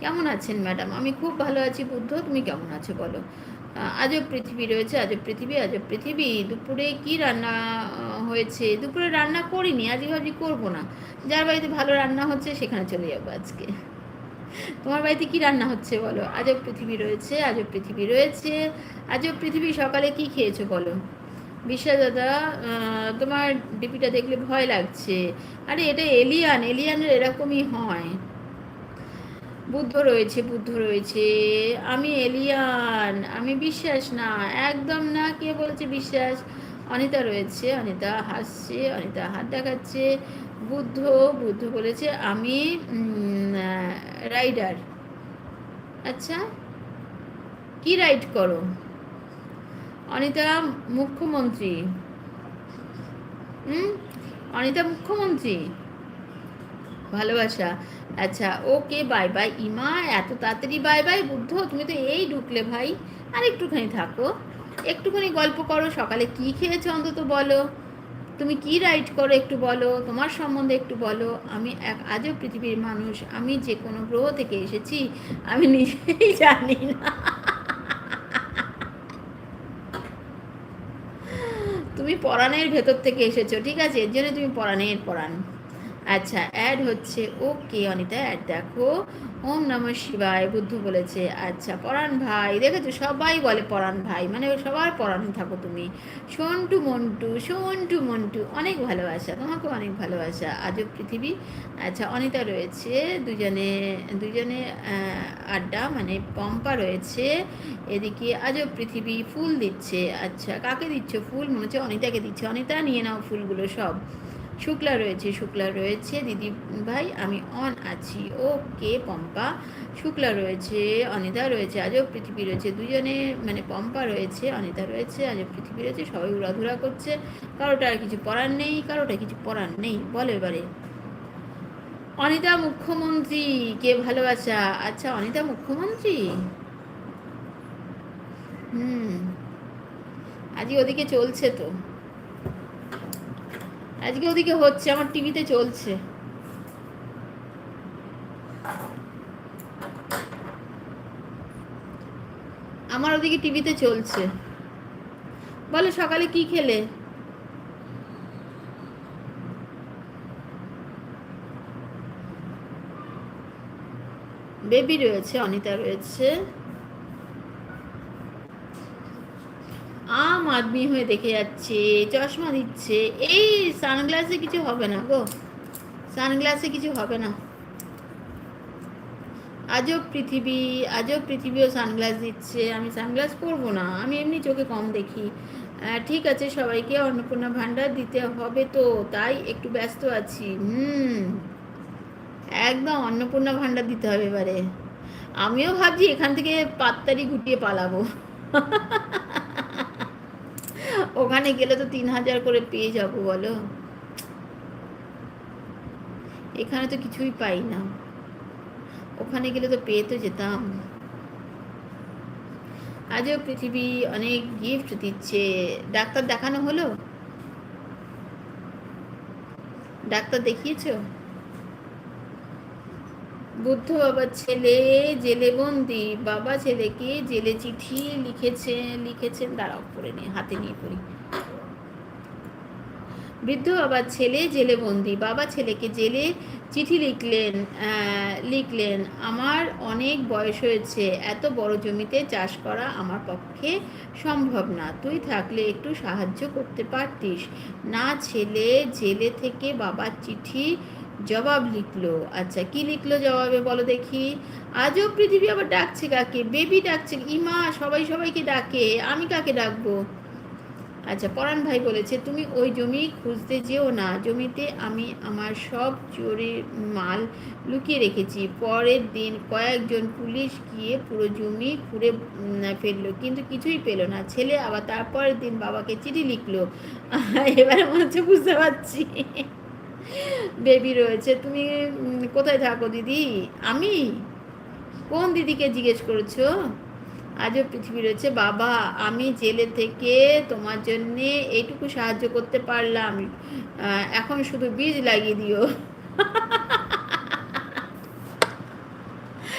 কেমন আছেন ম্যাডাম? আমি খুব ভালো আছি বুদ্ধ, তুমি কেমন আছো বলো? আজব পৃথিবী রয়েছে, আজব পৃথিবী, আজব পৃথিবী। দুপুরে কি রান্না হয়েছে? দুপুরে রান্না করিনি, আজকে ভাবছি করবো না। যার বাড়িতে ভালো রান্না হচ্ছে সেখানে চলে যাবো আজকে। তোমার বাড়িতে কি রান্না হচ্ছে বলো? আজব পৃথিবী রয়েছে, আজব পৃথিবী রয়েছে। আজব পৃথিবী, সকালে কি খেয়েছো বলো? বিশ্বাস দাদা, তোমার ডিপিটা দেখলে ভয় লাগছে। আরে এটা এলিয়ান, এলিয়ানের এরকমই হয়। বুদ্ধ রয়েছে, বুদ্ধ রয়েছে। আমি এলিয়ান, আমি বিশ্বাস না, একদম না। কে বলেছে বিশ্বাস? অনিতা রয়েছে, অনিতা হাসছে, অনিতা হাত দেখাচ্ছে। বুদ্ধ, বুদ্ধ বলেছে আমি রাইডার। আচ্ছা, কি রাইড করো? অনিতা মুখ্যমন্ত্রী। হুম, অনিতা মুখ্যমন্ত্রী। ভালোবাসা। আচ্ছা, ওকে, বাই বাই। ইমা, এত তাড়াতাড়ি বাই বাই? বুদ্ধ, তুমি তো এই ঢুকলে ভাই। আর একটুখানি থাকো, একটুখানি গল্প করো। সকালে কি খেয়েছো অন্তত বলো। তুমি কি রাইট করো একটু বলো, তোমার সম্বন্ধে একটু বলো। আমি এক আজব পৃথিবীর মানুষ, আমি যে কোনো গ্রহ থেকে এসেছি আমি নিজেই জানি না। তুমি পরাণের ভেতর থেকে এসেছো, ঠিক আছে, এর জন্য তুমি পরাণের পরাণ। আচ্ছা, অ্যাড হচ্ছে। ওকে অনিতা, অ্যাড দেখো। ওম নমঃ শিবায়, বুদ্ধ বলেছে। আচ্ছা, পরাণ ভাই, দেখেছো সবাই বলে পরাণ ভাই, মানে সবার পরাণে থাকো তুমি। সন্টু মন্টু, সন্টু মন্টু, অনেক ভালোবাসা, তোমাকে অনেক ভালোবাসা। আজব পৃথিবী। আচ্ছা, অনিতা রয়েছে, দুজনে দুজনে আড্ডা, মানে পম্পা রয়েছে। এদিকে আজব পৃথিবী ফুল দিচ্ছে। আচ্ছা, কাকে দিচ্ছ ফুল? মনে হচ্ছে অনিতাকে দিচ্ছে। অনিতা, নিয়ে নাও ফুলগুলো সব। শুক্লা রয়েছে, শুক্লা রয়েছে, দিদি ভাই আমি অন আছি। ওকে পম্পা। শুক্লা রয়েছে, অনিতা রয়েছে, আজব পৃথিবী রয়েছে, দুজনে, মানে পম্পা রয়েছে, অনিতা রয়েছে, আজব পৃথিবী রয়েছে, সবাই উড়াধুরা করছে। কারোটা আর কিছু পড়ার নেই, কারোটা কিছু পড়ার নেই। বলো এবারে। অনিতা মুখ্যমন্ত্রী, কে ভালোবাসা। আচ্ছা, অনিতা মুখ্যমন্ত্রী। হুম, আজকে ওদিকে চলছে তো, আজকে ওদিকে হচ্ছে, আমার টিভিতে চলছে। আমার ওদিকে টিভিতে চলছে। বলো সকালে কি খেলে? বেবি রয়েছে, অনিতা রয়েছে। আম আদমি হয়ে দেখে যাচ্ছে, চশমা দিচ্ছে। এই সানগ্লাসে কিছু হবে না গো, সানগ্লাসে কিছু হবে না। আজব পৃথিবী, আজব পৃথিবীও সানগ্লাস দিচ্ছে। আমি সানগ্লাস পরবো না, আমি এমনি চোখে কম দেখি। ঠিক আছে, সবাইকে অন্নপূর্ণা ভাণ্ডার দিতে হবে তো, তাই একটু ব্যস্ত আছি। একদম অন্নপূর্ণা ভাণ্ডার দিতে হবে এবারে। আমিও ভাবছি এখান থেকে পাত্তারি গুটিয়ে পালাবো। ওখানে গেলে তো 3,000 করে পেয়ে যাবো বলো। এখানে তো কিছুই পাই না, ওখানে গেলে তো পেয়ে তো যেতাম। আজও পৃথিবী অনেক গিফট দিচ্ছে। ডাক্তার দেখানো হলো? ডাক্তার দেখিয়েছো? বুদ্ধ বাবার ছেলে জেলে বন্দি, বাবা ছেলেকে জেলে চিঠি লিখেছেন। দাঁড়াও, পড়ে নিয়ে হাতে নিয়ে পড়ি। বৃদ্ধ বাবার ছেলে জেলে বন্দি, বাবা ছেলেকে জেলে চিঠি লিখলেন, আমার অনেক বয়স হয়েছে, এত বড় জমিতে চাষ করা আমার পক্ষে সম্ভব না, তুই থাকলে একটু সাহায্য করতে পারতিস না। ছেলে জেলে থেকে বাবার চিঠি জবাব লিখলো। আচ্ছা, কি লিখলো জবাবে বলো দেখি। আজও পৃথিবী আবার ডাকছে কাকে? বেবি ডাকছে। ইমা, সবাই সবাইকে ডাকে, আমি কাকে ডাকবো? আচ্ছা, পরাণ ভাই বলেছে তুমি ওই জমি খুঁজতে যেও না, জমিতে আমি আমার সব চোরের মাল লুকিয়ে রেখেছি। পরের দিন কয়েকজন পুলিশ গিয়ে পুরো জমি খুঁড়ে ফেললো, কিন্তু কিছুই পেলো না। ছেলে আবার তারপরের দিন বাবাকে চিঠি লিখলো। এবারে মনে হচ্ছে বুঝতে পারছি। বেবি রয়েছে, তুমি কোথায় থাকো দিদি? আমি কোন দিদিকে জিজ্ঞেস করেছো? আজও পৃথিবী রয়েছে, বাবা আমি জেলে থেকে তোমার জন্যে এইটুকু সাহায্য করতে পারলাম, এখন শুধু বীজ লাগিয়ে দিও।